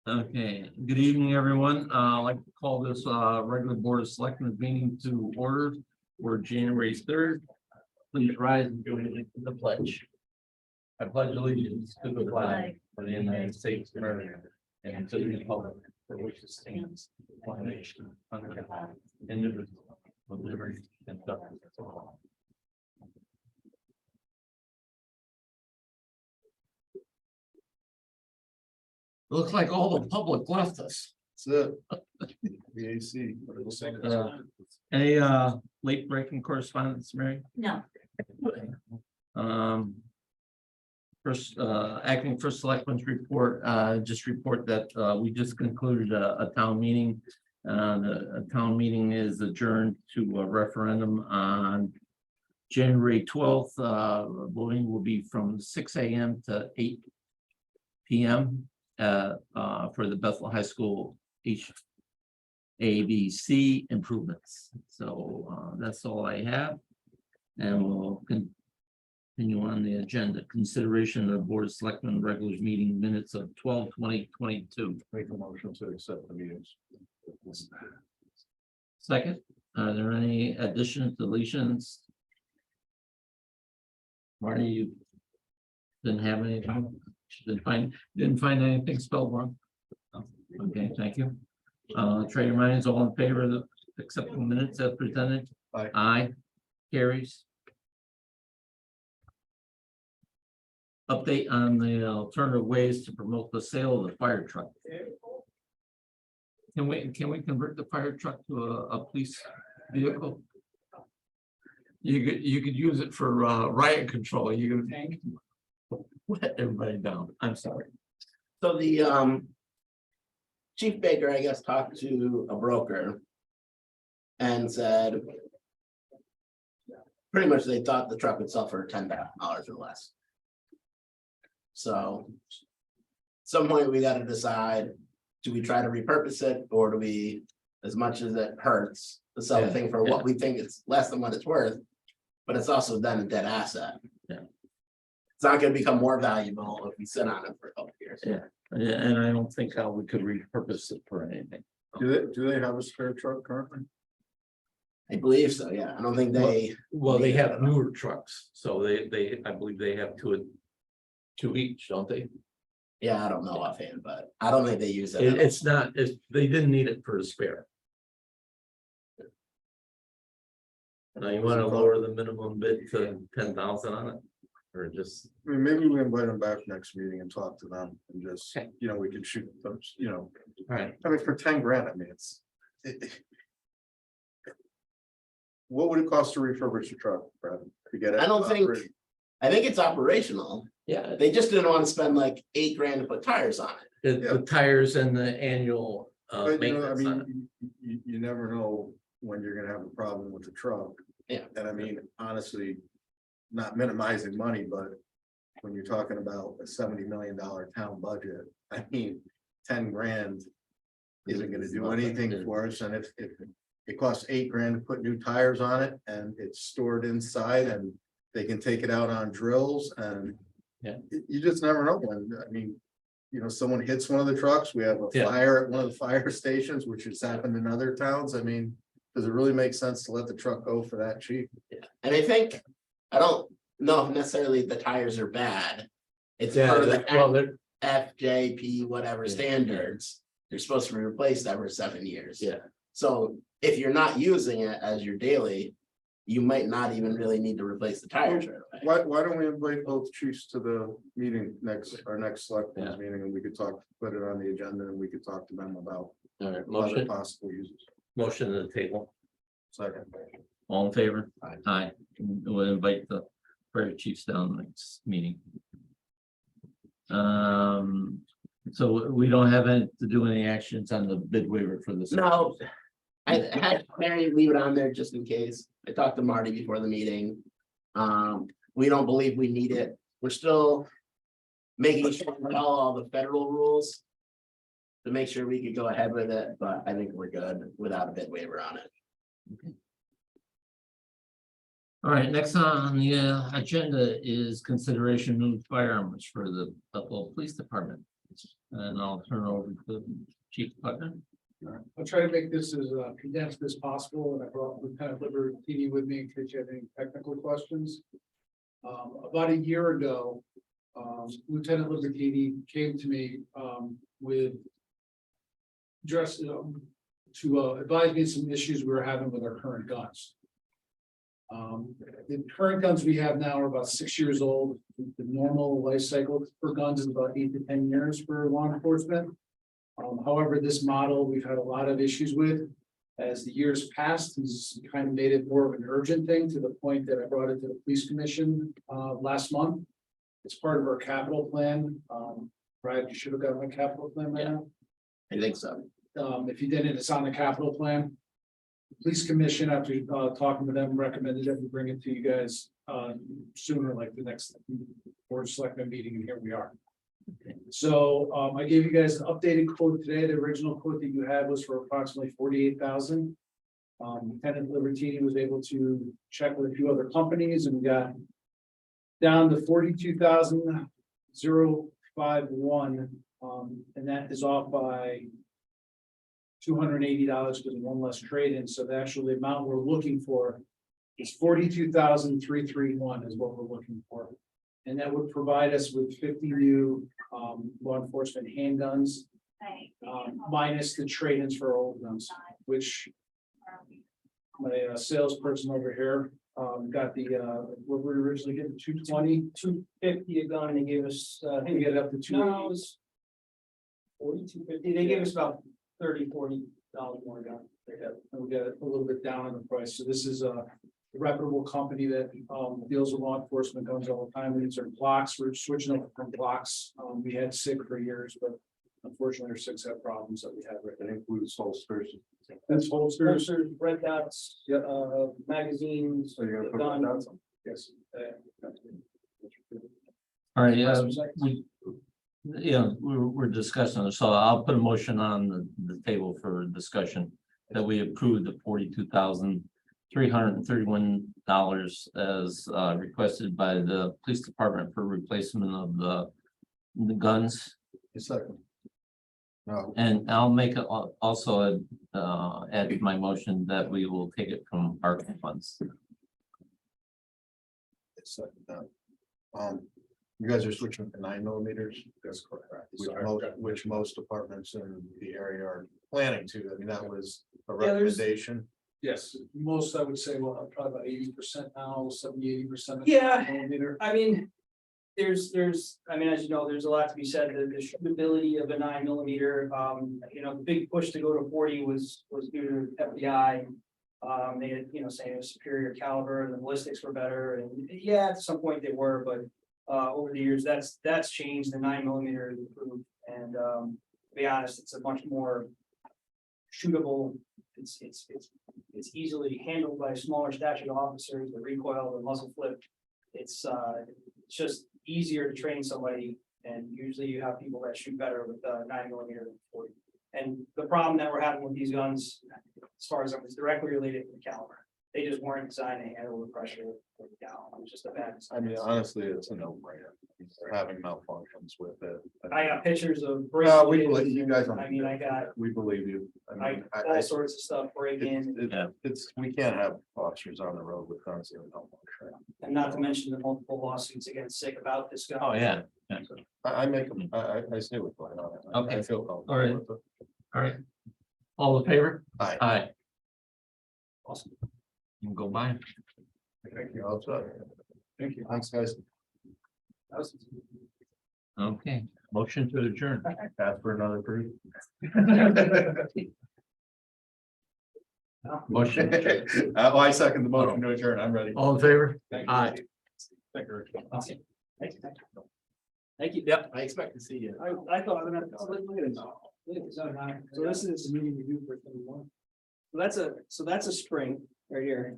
Okay, good evening, everyone. I'd like to call this regular Board of Selectmen meeting to order for January 3rd. Please rise and join me in the pledge. I pledge allegiance to the flag of the United States of America and to the republic for which it stands, one nation, under God, indivisible, with liberty and justice for all. Looks like all the public left us. That's it. The AC. Any late breaking correspondence, Mary? No, First, acting first selectmen's report, just report that we just concluded a town meeting. The town meeting is adjourned to a referendum on January 12th. Voting will be from 6 a.m. to 8 p.m. For the Bethel High School HVAC improvements. So that's all I have. And we'll continue on the agenda. Consideration of the Board of Selectmen regular meeting minutes of 12/20/22. Make a motion to accept the meetings. Second, are there any additions, deletions? Marty, you didn't have anything? Didn't find anything spelled wrong? Okay, thank you. Trade your minds, all in favor of accepting minutes as presented? Aye. Aye. Carries. Update on the alternative ways to promote the sale of the fire truck. Can we convert the fire truck to a police vehicle? You could use it for riot control. You can let everybody down. I'm sorry. So the Chief Baker, I guess, talked to a broker and said pretty much they thought the truck would sell for $10,000 or less. So at some point we got to decide, do we try to repurpose it, or do we, as much as it hurts, to sell the thing for what we think it's less than what it's worth, but it's also then a dead asset. Yeah. It's not going to become more valuable if we sit on it for a couple of years. Yeah, and I don't think how we could repurpose it for anything. Do they have a spare truck currently? I believe so, yeah. I don't think they, Well, they have newer trucks, so they I believe they have two each, don't they? yeah, I don't know offhand, but I don't think they use it. It's not, they didn't need it for a spare. Now you want to lower the minimum bid to 10,000 on it, or just? I mean, maybe we invite them back next meeting and talk to them and just, Okay. we can shoot those, All right. I mean, for 10 grand, I mean, what would it cost to refurbish a truck, Brad? To get it? I don't think, operating? I think it's operational. Yeah, They just didn't want to spend like $8,000 to put tires on it. the tires and the annual But, I maintenance on it. mean, you never know when you're gonna have a problem with the truck. Yeah. And I mean, honestly, not minimizing money, but when you're talking about a $70 million town budget, I mean, 10 grand isn't gonna do anything for us, and if it costs $8,000 to put new tires on it, and it's stored inside, and they can take it out on drills, and Yeah. you just never know when, I mean, someone hits one of the trucks, we have a Yeah. fire at one of the fire stations, which has happened in other towns, I mean, does it really make sense to let the truck go for that cheap? And I think, I don't know if necessarily the tires are bad. It's Yeah, part of the well, they're, FJP, whatever Yeah. standards. They're supposed to be replaced every 7 years. yeah, So if you're not using it as your daily, you might not even really need to replace the tires right away. Why don't we invite both chiefs to the meeting our next selectmen's Yeah. meeting, and we could talk, put it on the agenda, and we could talk to them about all right, other motion possible uses. to the table. Second. All in favor? Aye. Aye. We'll invite the fire chiefs down next meeting. So we don't have any to do any actions on the bid waiver for this. No, I had Mary leave it on there just in case. I talked to Marty before the meeting. We don't believe we need it. We're still making sure we follow all the federal rules to make sure we could go ahead with it, but I think we're good without a bid waiver on it. All right, next on the agenda is consideration of new firearms for the Buffalo Police Department. And I'll turn it over to Chief Putnam. I'll try to make this as condensed as possible, and I brought Lieutenant Libertini with me in case you have any technical questions. About a year ago, Lieutenant Libertini came to me with to advise me of some issues we were having with our current guns. The current guns we have now are about 6 years old. The normal life cycle for guns is about 8 to 10 years for law enforcement. However, this model we've had a lot of issues with. As the years passed, he's kind of made it more of an urgent thing to the point that I brought it to the police commission last month. It's part of our capital plan. Brad, you should have got my capital plan right now. I think so. If you didn't, it's on the capital plan. The police commission, after talking with them, recommended that we bring it to you guys sooner, like the next board of selectmen meeting, and here we are. So I gave you guys an updated quote today. The original quote that you had was for approximately 48,000. Lieutenant Libertini was able to check with a few other companies and we got down to 42,051. And that is off by $280 because of one less trade-in. So the actual amount we're looking for is 42,331 is what we're looking for. And that would provide us with 50 new law enforcement handguns, minus the trade-ins for old guns, which my salesperson over here got the what we were originally getting 220, 250 a gun, and they gave us, I think we get it up to no, it 280. was 4250, they gave us about $30-40 more gun. And we got a little bit down on the price. So this is a reputable company that deals with law enforcement guns all the time. These are blocks. We're switching over from blocks. We had SIG for years, but unfortunately our SIGs have problems that we have right That now. includes holsters. That's holsters. Holsters, red dots, Yep. magazines, So you're gonna put gun. that down? Yes. All right, we're discussing, it, so I'll put a motion on the table for discussion that we approve the $42,331 as requested by the police department for replacement of the guns. A second. No, And I'll make it also add to my motion that we will take it from ARC funds. it's second. No. You guys are switching to 9mm. That's correct. Which most departments in the area are planning to. I mean, that was a Yeah, there's- recommendation. Yes, most I would say, well, probably about 80% now, 70-80%. Yeah. Millimeter. I mean, there's, I mean, as you know, there's a lot to be said, the shootability of a 9mm, the big push to go to 40 was due to FBI. They had, saying it was superior caliber and the ballistics were better, and yeah, at some point they were, but over the years, that's changed. The 9mm is improved, and to be honest, it's a much more shootable. It's easily handled by smaller statured officers. The recoil, the muzzle flip, it's just easier to train somebody, and usually you have people that shoot better with 9mm than 40. And the problem that we're having with these guns, as far as them, is directly related to the caliber. They just weren't designed to handle the pressure of the gal. It was just a bad design. I mean, honestly, it's a no-brainer. They're having malfunctions with it. I got pictures of No, we break-ins. believe you guys. I mean, I got We believe you. I mean, all sorts of stuff breaking, we can't have officers on the road with guns that don't function. and not to mention the multiple lawsuits against SIG about this gun. Oh, yeah. I make them, I say what's going on. I Okay. feel comfortable All right. with it. All right. All in favor? Aye. Aye. Awesome. You can go by. Thank you. All set. Thank you. Thanks, guys. That was- Okay, motion to adjourn. Ask for another brief. Motion. I second the motion to adjourn. I'm ready. All in favor? Thank you. Aye. Thank you. Awesome. Thank you. Thank you. Yep. I expect to see you. I thought I'm gonna, look at this. Look at this. So this is the meeting we do for 21. So that's a spring right here.